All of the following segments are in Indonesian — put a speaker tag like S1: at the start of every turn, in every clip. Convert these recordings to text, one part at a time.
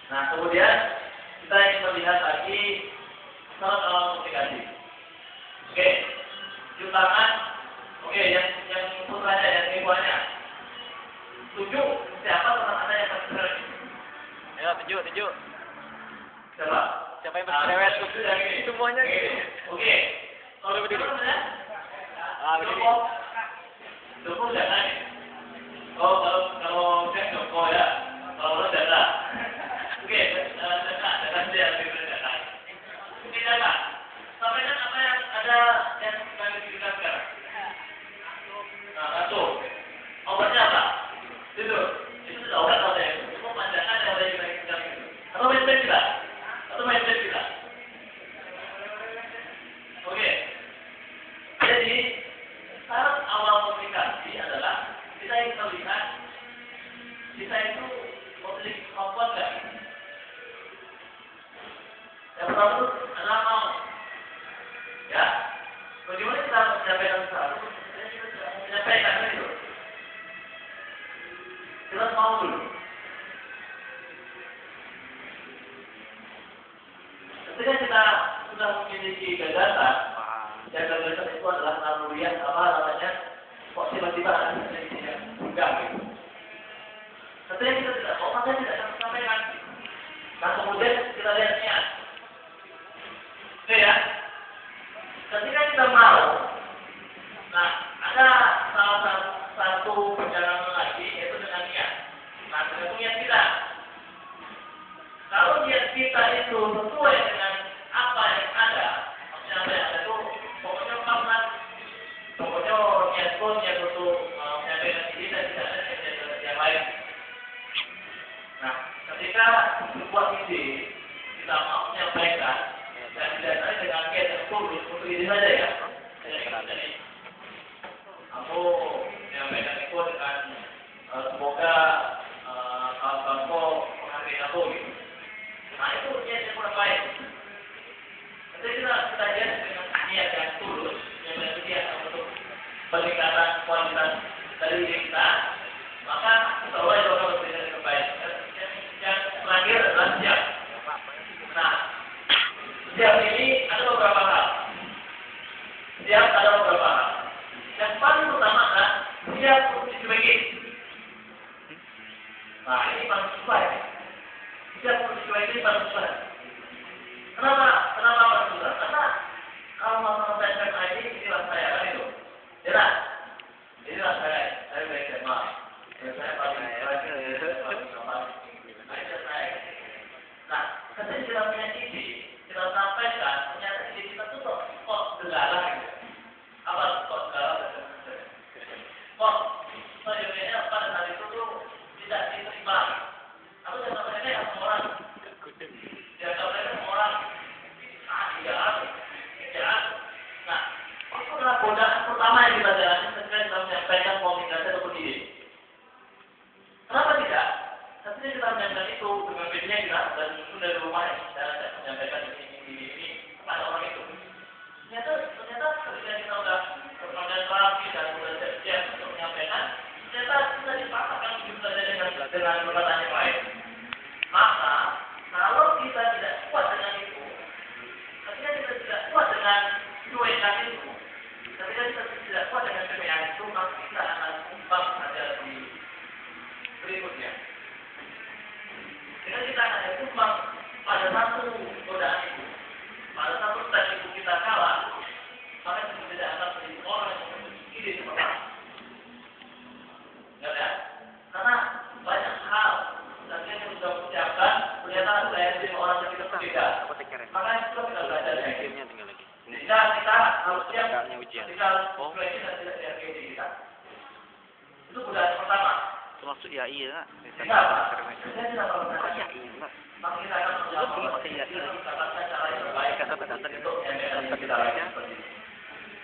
S1: Nah, kemudian kita ingin melihat lagi syarat awal komunikasi. Oke, cium tangan. Oke, yang putranya, yang ibuannya. Tujuh, siapa teman anda yang paling sering?
S2: Ayo, tunjuk.
S1: Siapa?
S2: Siapa yang bercerewet? Semuanya.
S1: Oke.
S2: Kalau berdiri. Berdiri.
S1: Joko jangan. Oh, kalau saya Joko ya. Kalau lo data. Oke, data dia lebih berdata. Oke, data. Sampaikan apa yang ada yang kami berikan sekarang. Nah, satu. Obatnya apa? Itu sudah obat atau ya? Itu panjangan yang ada kita itu. Atau mindset kita? Oke. Jadi, syarat awal komunikasi adalah kita ingin melihat kita itu memiliki kemampuan nggak? Yang pertama adalah mau. Ya, bagaimana kita menyampaikan sesuatu? Kita tidak menyampaikan itu. Kita mau dulu. Ketika kita sudah memiliki gagasan, dan gagasan itu adalah naluriah apa namanya? Kok tiba-tiba ada yang enggak gitu. Ketika kita tidak mau, maka tidak akan sampaikan. Nah, kemudian kita lihat niat. Oke ya. Ketika kita mau, nah ada salah satu perjalanan lagi yaitu dengan niat. Nah, dengan niat kita. Kalau niat kita itu sesuai dengan apa yang ada, maksudnya apa yang ada itu pokoknya makna, pokoknya niat untuk menyampaikan diri dan tidak ada niat yang lain. Nah, ketika sebuah ide kita mau menyampaikan dan didasari dengan niat yang tulus untuk ini saja ya. Jadi, aku menyampaikan itu dengan semoga kawan-kawanku menghargai aku gitu. Nah, itu niat yang kurang baik. Ketika kita lihat dengan niat yang tulus, yang bersedia untuk peningkatan kualitas dari diri kita, maka insya Allah itu akan memberikan yang terbaik. Yang terakhir adalah siap. Nah, siap ini ada beberapa hal. Siap ada beberapa hal. Yang paling utama adalah siap untuk dicuekin. Nah, ini paling susah ya. Siap untuk dicuekin paling susah. Kenapa paling susah? Karena kalau masalah saya SMA inilah saya kan itu. Ya, inilah saya baik SMA. Saya paling Nah, ketika kita punya ide, kita sampaikan, ternyata ide kita tuh kok segala gitu. Apa kok segala? Kok sebenarnya pada saat itu tuh tidak diterima. Aku jangan mereka yang orang. Jangan mereka orang. Iya. Nah, itu adalah godaan pertama yang kita jalani ketika kita menyampaikan komunikasi ataupun ide. Kenapa tidak? Ketika kita menyampaikan itu dengan bedanya kita dan susun dari rumah yang saya menyampaikan ini kepada orang itu. Ternyata ketika kita sudah berkonsentrasi dan sudah siap untuk menyampaikan, ternyata kita dipaksakan begitu saja dengan perkataan yang lain. Maka kalau kita tidak kuat dengan itu, ketika kita tidak kuat dengan cuekan itu, ketika kita tidak kuat dengan cuekan itu, maka kita akan tumbang pada di berikutnya. Jika kita hanya tumbang pada satu godaan itu, pada satu step itu kita kalah, maka kita tidak akan menjadi orang yang memiliki ide seperti itu. Ya, karena banyak hal dan yang sudah mengucapkan, ternyata saya menjadi orang yang kita berbeda. Maka itu kita belajar dari ini. Jika kita harus siap, kita harus belajar dan tidak dihargai diri kita. Itu godaan pertama.
S2: Termasuk ya iya.
S1: Kenapa?
S2: Kok ya iya?
S1: Maka kita akan menjawab
S2: ya iya.
S1: cara yang terbaik
S2: Kata-kata
S1: untuk menyampaikan kita lagi seperti itu.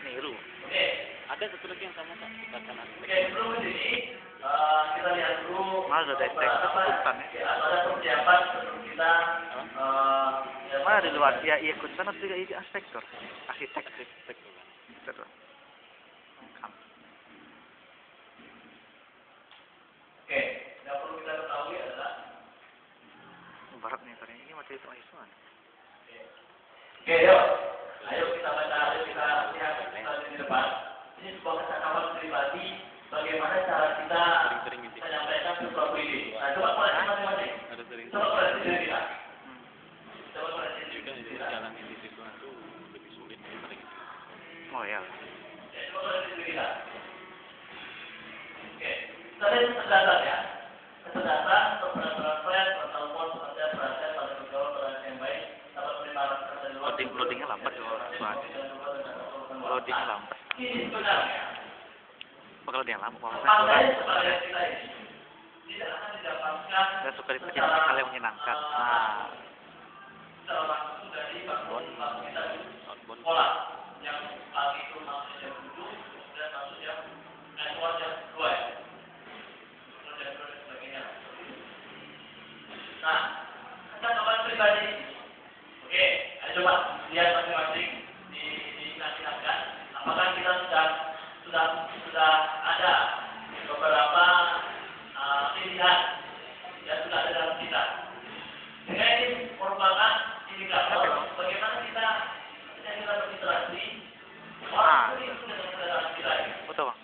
S2: Niru.
S1: Oke.
S2: Ada satu lagi yang sama Kak.
S1: Oke, sebelum ini kita lihat dulu
S2: Ada ikutan ya.
S1: Ada persiapan sebelum kita
S2: mana di luar ya ikutan atau tidak ini aspektor arsitek. barat nih tadi. Ini materi mahasiswa.
S1: Oke, yuk. Ayo kita baca, ayo kita lihat di depan. Ini sebuah kesadaran pribadi. Bagaimana cara kita menyampaikan sesuatu ide. Nah, coba koreksi masing-masing. Coba koreksi diri kita. Coba koreksi diri kita.
S2: Oh ya.
S1: Coba koreksi diri kita. Oke, kalian tercatat ya. Kecerdasan, berperan, bertelepon, bekerja, perhatian, pada bergaul, perhatian yang baik, dapat menerima rasa dari luar.
S2: Loadingnya lambat kalau loadingnya lambat.
S1: Ini sebenarnya.
S2: Kalau dia lama,
S1: Makanya sebagai kita ini tidak akan didapatkan.
S2: Saya suka dibikin hal yang menyenangkan. Nah,
S1: secara langsung dari bangun kita di sekolah yang pagi itu masuk jam 7 dan masuk jam keluar jam 2 ya. Keluar jam 2 dan sebagainya. Nah, kesadaran pribadi. Oke, ayo coba lihat masing-masing diimajinasikan. Apakah kita sudah ada beberapa pilihan yang sudah ada dalam kita. Sehingga ini merupakan indikator bagaimana kita berinteraksi. Orang itu sudah dalam kita.
S2: betul bang.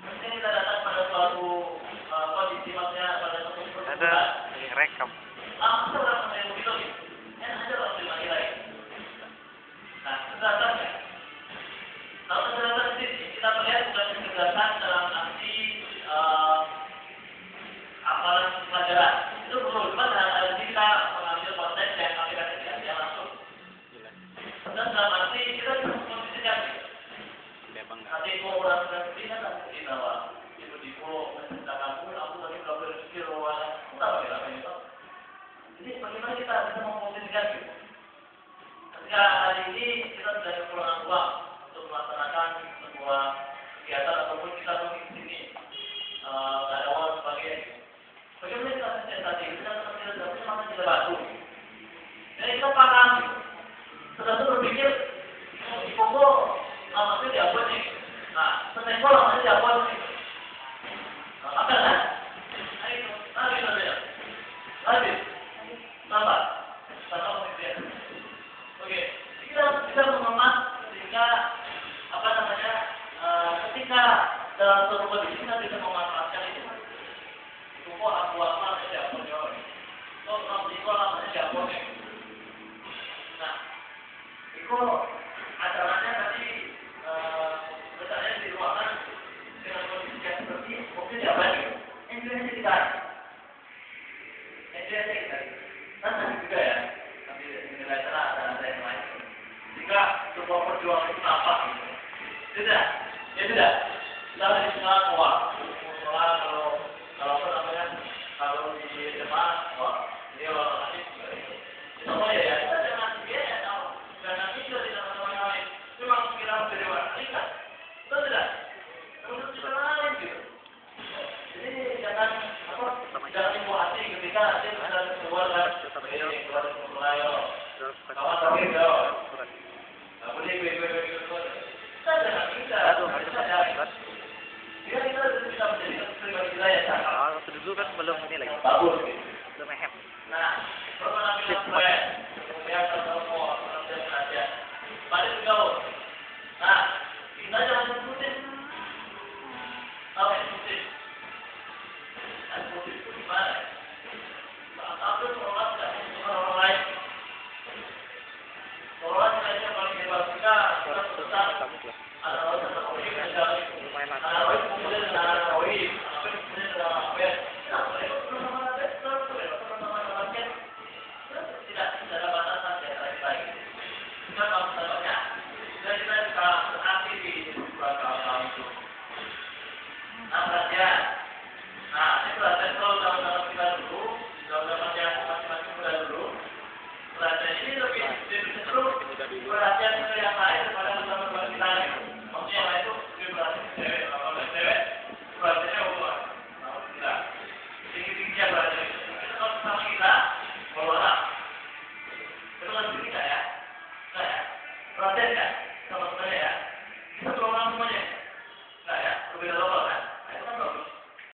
S1: Kemudian kita datang pada suatu kondisi, maksudnya pada suatu pertemuan.
S2: Ada rekam.
S1: Langsung orang yang begitu, yang ada orang terima nilai. Nah, kecerdasannya. Kalau kecerdasan sendiri kita melihat bukan kecerdasan dalam arti hafalan pelajaran. Itu perlu cuma dalam kita mengambil konteks yang aplikasi langsung. Dan dalam arti kita bisa memposisikan. Nanti kalau orang sudah begini kan di bawah. Ibu di pulau menceritakan pun aku tadi belum berpikir bahwa tak bagaimana itu. Jadi bagaimana kita bisa memposisikan gitu. Ketika hari ini kita sudah kekurangan uang untuk melaksanakan sebuah kegiatan ataupun kita pergi ke sini, nggak ada uang sebagainya. Bagaimana kita mensiasati? Kita tidak punya masa tidak batu. Jadi kita paham. Sudah berpikir di pokok lamanya diapun nih. Nah, setelah lamanya diapun nih. Apa kan? Ayo, habis saja. Habis. Tambah. Tambah kemudian. Oke, kita bisa mengemas sehingga apa namanya? Ketika dalam suatu kondisi kita bisa memanfaatkan itu. Itu kok aku apa diapun ya? Kok lamanya diapun nih? Nah, itu acaranya tadi misalnya di ruangan dengan kondisi yang seperti mungkin siapa nih? Enjoy kita. Nanti juga ya, nanti nilai sana ada yang lain. Jika sebuah perjuangan itu apa gitu? Tidak, ya tidak. Kita di tengah tua, kalau apa namanya, kalau di depan, wah, ini orang lain juga itu. Semua ya, kita jangan dia ya tahu, jangan kita tidak sama lain. Cuma kira dari mana? Tidak, itu tidak. Terus kita lain gitu. Jadi jangan jangan ibu hati ketika nanti sudah keluar dari keluar dari Melayu. Kawan kami jauh. Nggak boleh begitu. Kita jangan kita. Kita bisa menjadi pribadi kita yang cakap.
S2: Dulu kan belum ini lagi.
S1: Bagus.